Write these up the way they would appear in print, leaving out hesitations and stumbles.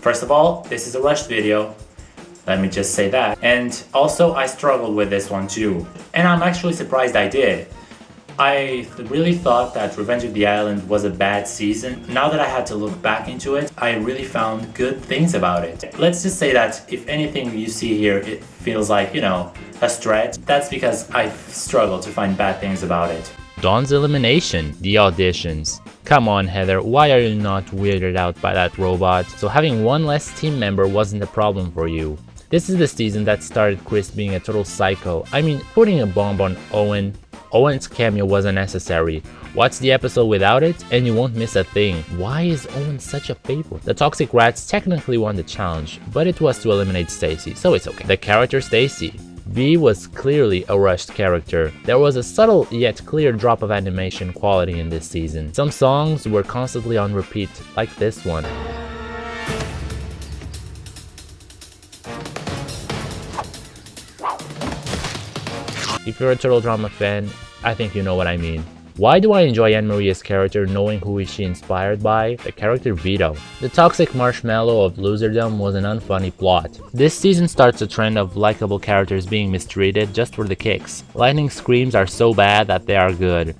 First of all, this is a rushed video. Let me just say that. And also, I struggled with this one too. And I'm actually surprised I did. I really thought that Revenge of the Island was a bad season. Now that I had to look back into it, I really found good things about it. Let's just say that if anything you see here, it feels like, you know, a stretch, that's because I struggled to find bad things about it. Dawn's elimination, the auditions. Come on Heather, why are you not weirded out by that robot? So having one less team member wasn't a problem for you. This is the season that started Chris being a total psycho. I mean, putting a bomb on Owen. Owen's cameo was unnecessary. Watch the episode without it and you won't miss a thing. Why is Owen such a favorite? The Toxic Rats technically won the challenge, but it was to eliminate Staci, so it's okay. The character Staci. V was clearly a rushed character. There was a subtle yet clear drop of animation quality in this season. Some songs were constantly on repeat, like this one. If you're a Turtle Drama fan, I think you know what I mean. Why do I enjoy Anne-Maria's character knowing who is she inspired by? The character Vito. The toxic marshmallow of loserdom was an unfunny plot. This season starts a trend of likable characters being mistreated just for the kicks. Lightning screams are so bad that they are good.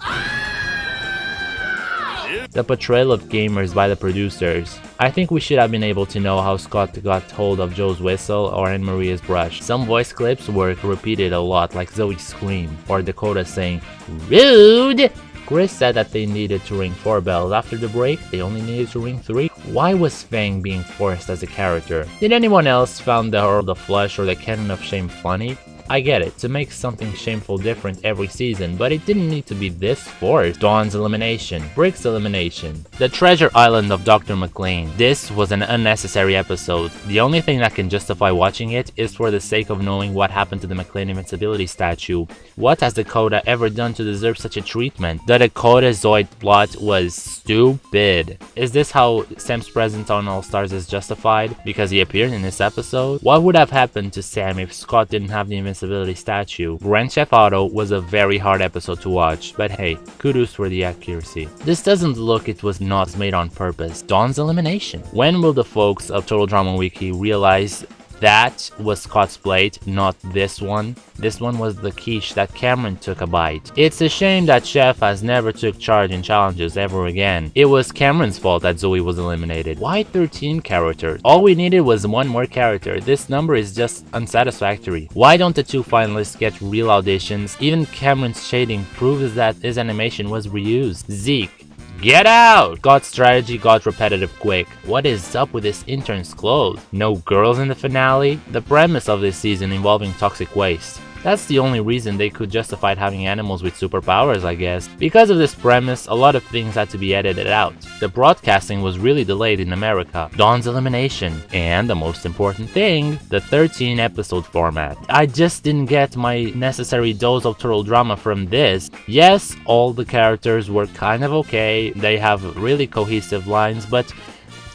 The portrayal of gamers by the producers. I think we should have been able to know how Scott got hold of Joe's whistle or Anne-Maria's brush. Some voice clips were repeated a lot, like Zoe's scream or Dakota saying, "Rude!" Chris said that they needed to ring 4 bells. After the break, they only needed to ring 3. Why was Fang being forced as a character? Did anyone else found the Horror of the Flush or the Cannon of Shame funny? I get it, to make something shameful different every season, but it didn't need to be this forced. Dawn's elimination, Brick's elimination, the Treasure Island of Dr. McLean. This was an unnecessary episode. The only thing that can justify watching it is for the sake of knowing what happened to the McLean invincibility statue. What has Dakota ever done to deserve such a treatment? The Dakota Zoid plot was stupid. Is this how Sam's presence on All Stars is justified? Because he appeared in this episode? What would have happened to Sam if Scott didn't have the invincibility statue? Grand Chef Auto was a very hard episode to watch, but hey, kudos for the accuracy. This doesn't look it was not made on purpose. Dawn's elimination. When will the folks of Total Drama Wiki realize that was Scott's plate, not this one? This one was the quiche that Cameron took a bite. It's a shame that Chef has never took charge in challenges ever again. It was Cameron's fault that Zoe was eliminated. Why 13 characters? All we needed was one more character. This number is just unsatisfactory. Why don't the 2 finalists get real auditions? Even Cameron's shading proves that his animation was reused. Zeke. Get out! God's strategy got repetitive quick. What is up with this intern's clothes? No girls in the finale? The premise of this season involving toxic waste. That's the only reason they could justify having animals with superpowers, I guess. Because of this premise, a lot of things had to be edited out. The broadcasting was really delayed in America. Dawn's elimination. And the most important thing, the 13 episode format. I just didn't get my necessary dose of turtle drama from this. Yes, all the characters were kind of okay, they have really cohesive lines, but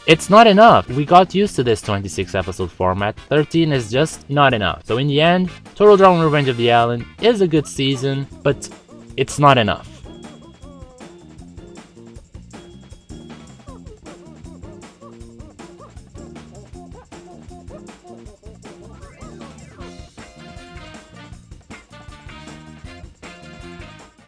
it's not enough. We got used to this 26 episode format. 13 is just not enough. So in the end, Total Drama Revenge of the Island is a good season, but it's not enough.